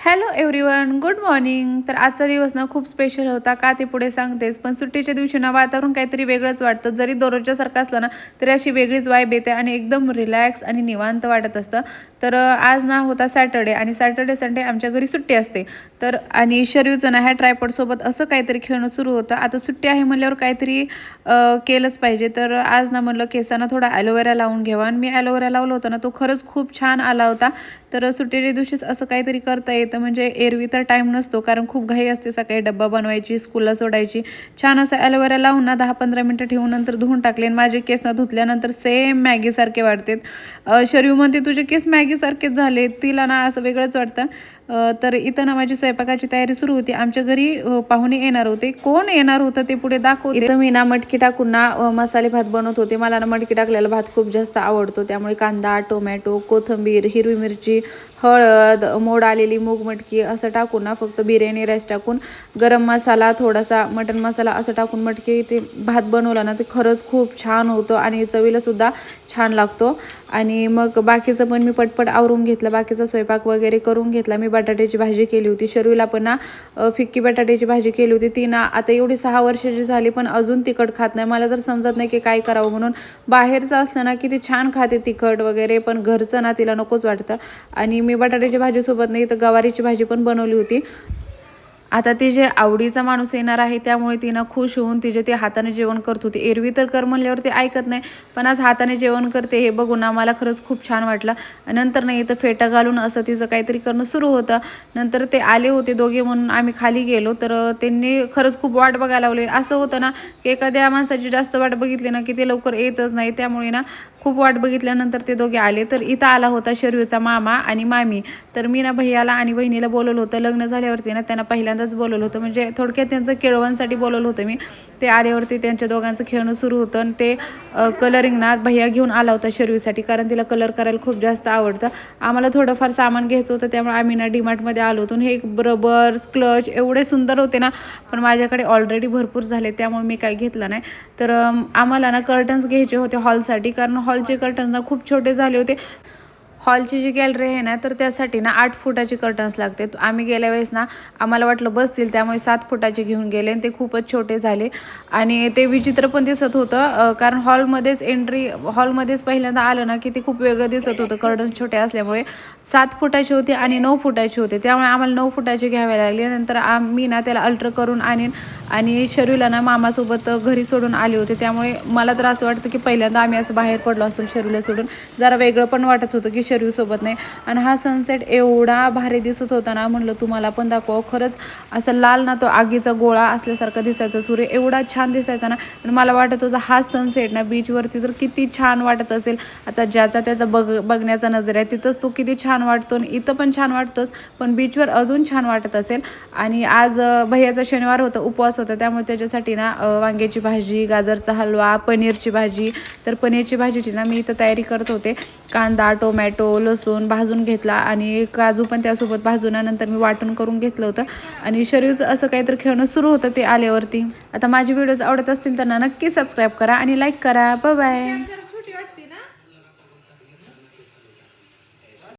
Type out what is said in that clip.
Hello everyone, good morning. तर आजचा दिवस ना खूप स्पेशल होता. का ते पुढे सांगतेच, पण सुट्टीच्या दिवशी ना वातावरण काहीतरी वेगळंच वाटतं. जरी दररोजच्यासारखं असलं ना तरी अशी वेगळीच वाईब येते आणि एकदम रिलॅक्स आणि निवांत वाटत असतं. तर आज ना होता सॅटर्डे आणि सॅटर्डे संडे आमच्या घरी सुट्टी असते. तर आणि शर्यूचं ना ह्या ट्रायपॉडसोबत असं काहीतरी खेळणं सुरू होतं. आता सुट्टी आहे म्हणल्यावर काहीतरी केलंच पाहिजे. तर आज ना म्हणलं केसांना थोडा ॲलोवेरा लावून घ्यावा आणि मी ॲलोवेरा लावला होता ना तो खरंच खूप छान आला होता. तर सुट्टीच्या दिवशीच असं काहीतरी करता येतं. म्हणजे एरवी तर टाईम नसतो कारण खूप घाई असते सकाळी डब्बा बनवायची, स्कूलला सोडायची. छान असं ॲलोवेरा लावून ना 10-15 मिनटं ठेवून नंतर धुवून टाकले आणि माझे केस ना धुतल्यानंतर सेम मॅगीसारखे वाटतात. शरीव म्हणते तुझे केस मॅगीसारखेच झाले. तिला ना असं वेगळंच वाटतं. तर इथं ना माझी स्वयंपाकाची तयारी सुरू होती. आमच्या घरी पाहुणे येणार होते. कोण येणार होतं ते पुढे दाखवते. इथं मी ना मटकी टाकून ना मसाले भात बनवत होते. मला ना मटकी टाकलेला भात खूप जास्त आवडतो. त्यामुळे कांदा, टोमॅटो, कोथिंबीर, हिरवी मिरची, हळद, मोड आलेली मूग मटकी असं टाकून ना फक्त बिर्याणी राईस टाकून गरम मसाला, थोडासा मटन मसाला असं टाकून मटकी ते भात बनवला ना ते खरंच खूप छान होतं आणि चवीलासुद्धा छान लागतो. आणि मग बाकीचं पण मी पटपट आवरून घेतलं. बाकीचा स्वयंपाक वगैरे करून घेतला. मी बटाट्याची भाजी केली होती. शर्यूला पण ना फिक्की बटाट्याची भाजी केली होती. ती ना आता एवढी 6 वर्षाची झाली पण अजून तिखट खात नाही. मला तर समजत नाही की काय करावं म्हणून. बाहेरचं असलं ना की ती छान खाते तिखट वगैरे, पण घरचं ना तिला नकोच वाटतं. आणि मी बटाट्याची भाजीसोबत नाही तर गवारीची भाजी पण बनवली होती. आता ती जे आवडीचा माणूस येणार आहे त्यामुळे ती ना खुश होऊन तिचे ते हाताने जेवण करत होती. एरवी तर कर म्हणल्यावर ते ऐकत नाही, पण आज हाताने जेवण करते हे बघून ना मला खरंच खूप छान वाटलं. नंतर नाही इथं फेटा घालून असं तिचं काहीतरी करणं सुरू होतं. नंतर ते आले होते दोघे म्हणून आम्ही खाली गेलो. तर त्यांनी खरंच खूप वाट बघायला लावली. असं होतं ना की एखाद्या माणसाची जास्त वाट बघितली ना की ते लवकर येतच नाही. त्यामुळे ना खूप वाट बघितल्यानंतर ते दोघे आले. तर इथं आला होता शर्यूचा मामा आणि मामी. तर मी ना भैयाला आणि बहिणीला बोलवलं होतं. लग्न झाल्यावरती ना त्यांना पहिल्यांदाच बोलवलं होतं. म्हणजे थोडक्यात त्यांचं केळवणसाठी बोलवलं होतं मी. ते आल्यावरती त्यांच्या दोघांचं खेळणं सुरू होतं आणि ते कलरिंग ना भैया घेऊन आला होता शर्यूसाठी, कारण तिला कलर करायला खूप जास्त आवडतं. आम्हाला थोडंफार सामान घ्यायचं होतं त्यामुळे आम्ही ना डीमार्टमध्ये आलो होतो. हे रबर्स, क्लच एवढे सुंदर होते ना, पण माझ्याकडे ऑलरेडी भरपूर झाले त्यामुळे मी काही घेतलं नाही. तर आम्हाला ना कर्टन्स घ्यायचे होते हॉलसाठी, कारण हॉलचे कर्टन्स ना खूप छोटे झाले होते. हॉलची जी गॅलरी आहे ना तर त्यासाठी ना 8 फुटाचे कर्टन्स लागते. आम्ही गेल्या वेळेस ना आम्हाला वाटलं बसतील त्यामुळे 7 फुटाचे घेऊन गेले आणि ते खूपच छोटे झाले आणि ते विचित्र पण दिसत होतं. कारण हॉलमध्येच पहिल्यांदा आलं ना की ते खूप वेगळं दिसत होतं कर्टन्स छोटे असल्यामुळे. 7 फुटाचे होते आणि 9 फुटाचे होते त्यामुळे आम्हाला 9 फुटाचे घ्यावे लागले. नंतर आम्ही ना त्याला अल्टर करून आणीन आणि शर्यूला ना मामासोबत घरी सोडून आले होते. त्यामुळे मला तर असं वाटतं की पहिल्यांदा आम्ही असं बाहेर पडलो असेल शर्यूला सोडून. जरा वेगळं पण वाटत होतं की शर्यूसोबत नाही. आणि हा सनसेट एवढा भारी दिसत होता ना, म्हणलं तुम्हाला पण दाखवा. खरंच असं लाल ना तो आगीचा गोळा असल्यासारखा दिसायचा सूर्य, एवढा छान दिसायचा ना. आणि मला वाटत होता हा सनसेट ना बीचवरती तर किती छान वाटत असेल. आता ज्याचा त्याचा बघण्याचा नजर आहे तिथंच तो किती छान वाटतो आणि इथं पण छान वाटतोच, पण बीचवर अजून छान वाटत असेल. आणि आज भैयाचा शनिवार होता, उपवास होता, त्यामुळे त्याच्यासाठी ना वांग्याची भाजी, गाजरचा हलवा, पनीरची भाजी. तर पनीरची भाजीची ना मी इथं तयारी करत होते. कांदा, टोमॅटो, लसूण भाजून घेतला आणि काजू पण त्यासोबत भाजूनंतर मी वाटून करून घेतलं होतं. आणि शर्यूचं असं काहीतरी खेळणं सुरू होतं ते आल्यावरती. आता माझे व्हिडिओज आवडत असतील तर ना नक्की सबस्क्राईब करा आणि लाईक करा. Bye bye.